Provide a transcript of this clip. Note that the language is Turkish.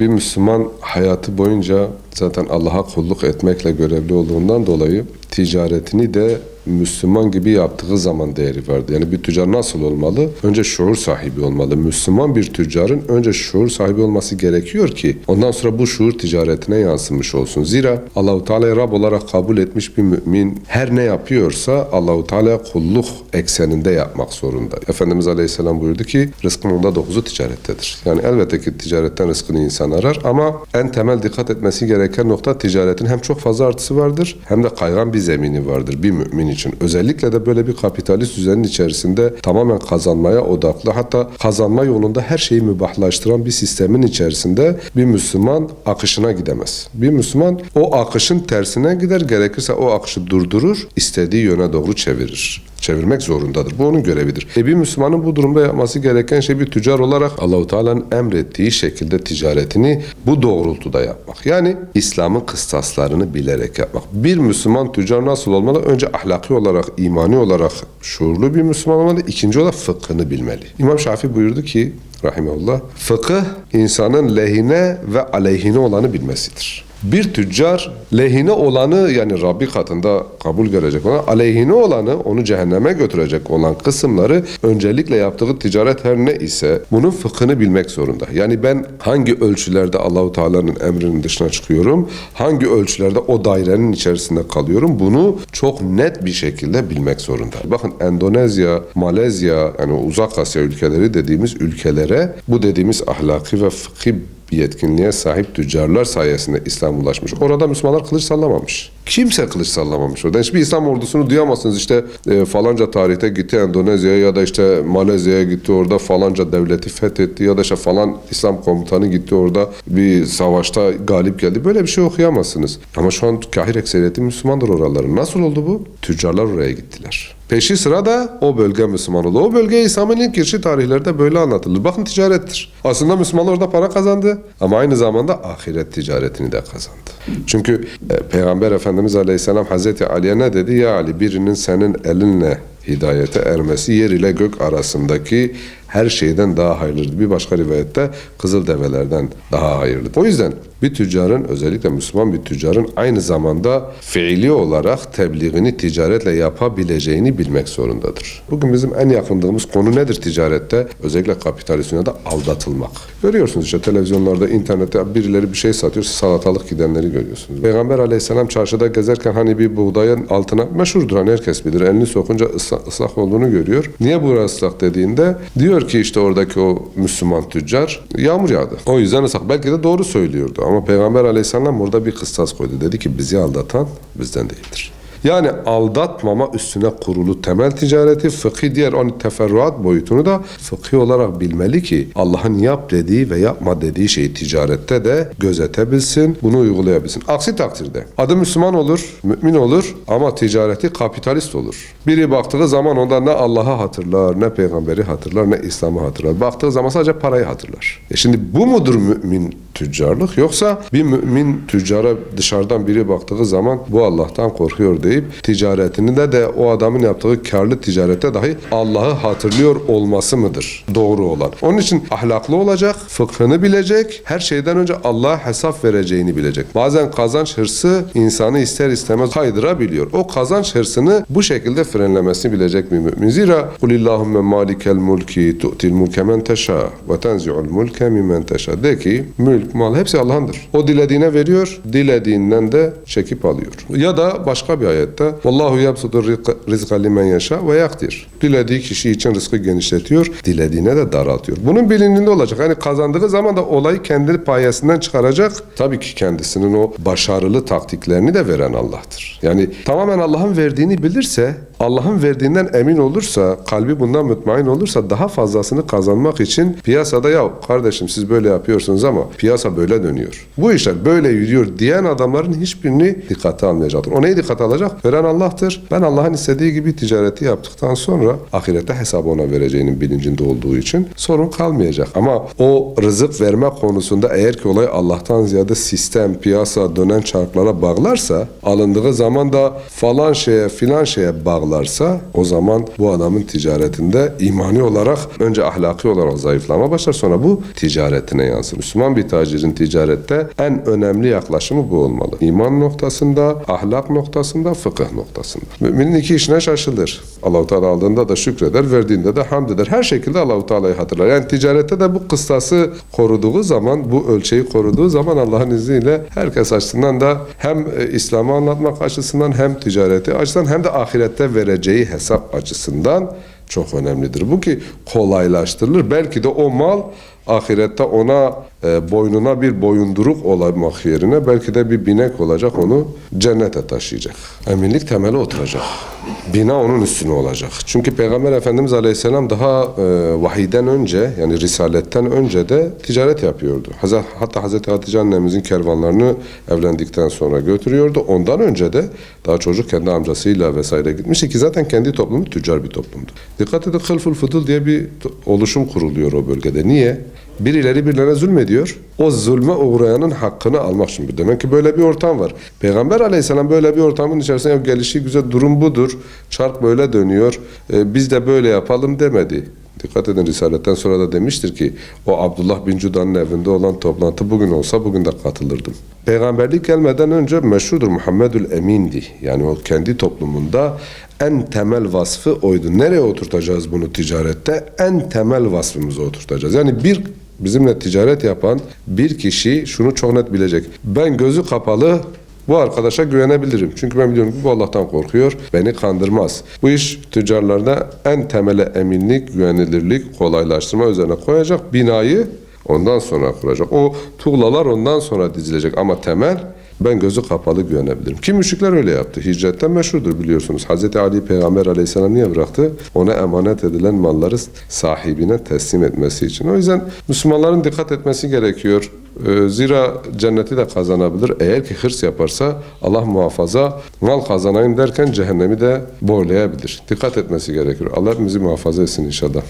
bir Müslüman hayatı boyunca zaten Allah'a kulluk etmekle görevli olduğundan dolayı ticaretini de Müslüman gibi yaptığı zaman değeri vardı. Yani bir tüccar nasıl olmalı? Önce şuur sahibi olmalı. Müslüman bir tüccarın önce şuur sahibi olması gerekiyor ki ondan sonra bu şuur ticaretine yansımış olsun. Zira Allahu Teala'yı Rab olarak kabul etmiş bir mümin her ne yapıyorsa Allahu Teala kulluk ekseninde yapmak zorunda. Efendimiz Aleyhisselam buyurdu ki rızkın onda 9'u ticarettedir. Yani elbette ki ticaretten rızkını insan arar ama en temel dikkat etmesi gereken nokta ticaretin hem çok fazla artısı vardır hem de kaygan bir zemini vardır bir mümin için. Özellikle de böyle bir kapitalist düzenin içerisinde tamamen kazanmaya odaklı, hatta kazanma yolunda her şeyi mübahlaştıran bir sistemin içerisinde bir Müslüman akışına gidemez. Bir Müslüman o akışın tersine gider, gerekirse o akışı durdurur, istediği yöne doğru çevirir. Çevirmek zorundadır. Bu onun görevidir. Bir Müslümanın bu durumda yapması gereken şey bir tüccar olarak Allahu Teala'nın emrettiği şekilde ticaretini bu doğrultuda yapmak. Yani İslam'ın kıstaslarını bilerek yapmak. Bir Müslüman tüccar nasıl olmalı? Önce ahlaki olarak, imani olarak şuurlu bir Müslüman olmalı. İkinci olarak fıkhını bilmeli. İmam Şafii buyurdu ki rahimehullah, fıkıh insanın lehine ve aleyhine olanı bilmesidir. Bir tüccar lehine olanı, yani Rabbi katında kabul görecek olan, aleyhine olanı, onu cehenneme götürecek olan kısımları öncelikle yaptığı ticaret her ne ise bunun fıkhını bilmek zorunda. Yani ben hangi ölçülerde Allahu Teala'nın emrinin dışına çıkıyorum, hangi ölçülerde o dairenin içerisinde kalıyorum, bunu çok net bir şekilde bilmek zorunda. Bakın Endonezya, Malezya, yani Uzak Asya ülkeleri dediğimiz ülkelere bu dediğimiz ahlaki ve fıkhi bir yetkinliğe sahip tüccarlar sayesinde İslam ulaşmış. Orada Müslümanlar kılıç sallamamış. Kimse kılıç sallamamış orada. Hiçbir İslam ordusunu duyamazsınız. İşte falanca tarihte gitti Endonezya'ya ya da işte Malezya'ya gitti, orada falanca devleti fethetti ya da işte falan İslam komutanı gitti orada bir savaşta galip geldi. Böyle bir şey okuyamazsınız. Ama şu an kahir ekseriyeti Müslümandır oraların. Nasıl oldu bu? Tüccarlar oraya gittiler. Peşi sıra da o bölge Müslüman oldu. O bölge İslam'ın ilk girişi tarihlerde böyle anlatılır. Bakın ticarettir. Aslında Müslümanlar orada para kazandı ama aynı zamanda ahiret ticaretini de kazandı. Çünkü Peygamber Efendimiz Aleyhisselam Hazreti Ali'ye ne dedi? Ya Ali, birinin senin elinle hidayete ermesi yer ile gök arasındaki her şeyden daha hayırlıdır. Bir başka rivayette kızıl develerden daha hayırlıdır. O yüzden bir tüccarın, özellikle Müslüman bir tüccarın aynı zamanda fiili olarak tebliğini ticaretle yapabileceğini bilmek zorundadır. Bugün bizim en yakındığımız konu nedir ticarette? Özellikle kapitalist dünyada aldatılmak. Görüyorsunuz işte televizyonlarda, internette birileri bir şey satıyor, salatalık gidenleri görüyorsunuz. Peygamber Aleyhisselam çarşıda gezerken hani bir buğdayın altına, meşhurdur hani herkes bilir, elini sokunca ıslak olduğunu görüyor. Niye burası ıslak dediğinde diyor ki işte oradaki o Müslüman tüccar yağmur yağdı. O yüzden ıslak. Belki de doğru söylüyordu ama Peygamber Aleyhisselam burada bir kıstas koydu. Dedi ki bizi aldatan bizden değildir. Yani aldatmama üstüne kurulu temel ticareti, fıkhi diğer onun teferruat boyutunu da fıkhi olarak bilmeli ki Allah'ın yap dediği ve yapma dediği şeyi ticarette de gözetebilsin, bunu uygulayabilsin. Aksi takdirde adı Müslüman olur, mümin olur ama ticareti kapitalist olur. Biri baktığı zaman onda ne Allah'ı hatırlar, ne peygamberi hatırlar, ne İslam'ı hatırlar. Baktığı zaman sadece parayı hatırlar. Şimdi bu mudur mümin tüccarlık? Yoksa bir mümin tüccara dışarıdan biri baktığı zaman bu Allah'tan korkuyor deyip ticaretini de o adamın yaptığı karlı ticarette dahi Allah'ı hatırlıyor olması mıdır doğru olan? Onun için ahlaklı olacak, fıkhını bilecek, her şeyden önce Allah'a hesap vereceğini bilecek. Bazen kazanç hırsı insanı ister istemez kaydırabiliyor. O kazanç hırsını bu şekilde frenlemesini bilecek bir mümin. Zira Kulillahümme malikel mulki tu'til mulke men teşâ ve tenzi'ul mulke mimmen teşâ. De ki mülk, mal hepsi Allah'ındır. O dilediğine veriyor, dilediğinden de çekip alıyor. Ya da başka bir ayette Vallahu yabsutur rizqa limen yasha ve yakdir. Dilediği kişi için rızkı genişletiyor, dilediğine de daraltıyor. Bunun bilincinde olacak. Yani kazandığı zaman da olayı kendi payesinden çıkaracak. Tabii ki kendisinin o başarılı taktiklerini de veren Allah'tır. Yani tamamen Allah'ın verdiğini bilirse, Allah'ın verdiğinden emin olursa, kalbi bundan mutmain olursa daha fazlasını kazanmak için piyasada ya kardeşim siz böyle yapıyorsunuz ama piyasa böyle dönüyor. Bu işler böyle yürüyor diyen adamların hiçbirini dikkate almayacaktır. O neyi dikkate alacak? olacak. Veren Allah'tır. Ben Allah'ın istediği gibi ticareti yaptıktan sonra ahirette hesabı ona vereceğinin bilincinde olduğu için sorun kalmayacak. Ama o rızık verme konusunda eğer ki olay Allah'tan ziyade sistem, piyasa, dönen çarklara bağlarsa, alındığı zaman da falan şeye filan şeye bağlarsa, o zaman bu adamın ticaretinde imani olarak önce ahlaki olarak zayıflama başlar, sonra bu ticaretine yansır. Müslüman bir tacirin ticarette en önemli yaklaşımı bu olmalı. İman noktasında, ahlak noktasında, fıkıh noktasında. Müminin iki işine şaşılır. Allah-u Teala aldığında da şükreder, verdiğinde de hamd eder. Her şekilde Allah-u Teala'yı hatırlar. Yani ticarette de bu kıstası koruduğu zaman, bu ölçeği koruduğu zaman Allah'ın izniyle herkes açısından da hem İslam'ı anlatmak açısından, hem ticareti açısından, hem de ahirette vereceği hesap açısından çok önemlidir. Bu ki kolaylaştırılır. Belki de o mal ahirette ona boynuna bir boyunduruk olmak yerine belki de bir binek olacak, onu cennete taşıyacak. Eminlik temeli oturacak. Bina onun üstüne olacak. Çünkü Peygamber Efendimiz Aleyhisselam daha vahiyden önce, yani risaletten önce de ticaret yapıyordu. Hatta Hazreti Hatice annemizin kervanlarını evlendikten sonra götürüyordu. Ondan önce de daha çocuk kendi amcasıyla vesaire gitmişti ki zaten kendi toplumu tüccar bir toplumdu. Dikkat edin, Hılful Fudul diye bir oluşum kuruluyor o bölgede. Niye? Birileri birilerine zulmediyor. O zulme uğrayanın hakkını almak için. Demek ki böyle bir ortam var. Peygamber Aleyhisselam böyle bir ortamın içerisinde gelişi güzel, durum budur. Çark böyle dönüyor. Biz de böyle yapalım demedi. Dikkat edin, Risaletten sonra da demiştir ki o Abdullah bin Cuda'nın evinde olan toplantı bugün olsa bugün de katılırdım. Peygamberlik gelmeden önce meşhurdur, Muhammedül Emin'di. Yani o kendi toplumunda en temel vasfı oydu. Nereye oturtacağız bunu ticarette? En temel vasfımızı oturtacağız. Yani bizimle ticaret yapan bir kişi şunu çok net bilecek: ben gözü kapalı bu arkadaşa güvenebilirim. Çünkü ben biliyorum ki bu Allah'tan korkuyor, beni kandırmaz. Bu iş tüccarlarda en temele eminlik, güvenilirlik, kolaylaştırma üzerine koyacak. Binayı ondan sonra kuracak. O tuğlalar ondan sonra dizilecek ama temel, ben gözü kapalı güvenebilirim. Ki müşrikler öyle yaptı. Hicretten meşhurdur biliyorsunuz. Hazreti Ali Peygamber Aleyhisselam niye bıraktı? Ona emanet edilen malları sahibine teslim etmesi için. O yüzden Müslümanların dikkat etmesi gerekiyor. Zira cenneti de kazanabilir. Eğer ki hırs yaparsa Allah muhafaza, mal kazanayım derken cehennemi de boylayabilir. Dikkat etmesi gerekiyor. Allah bizi muhafaza etsin inşallah.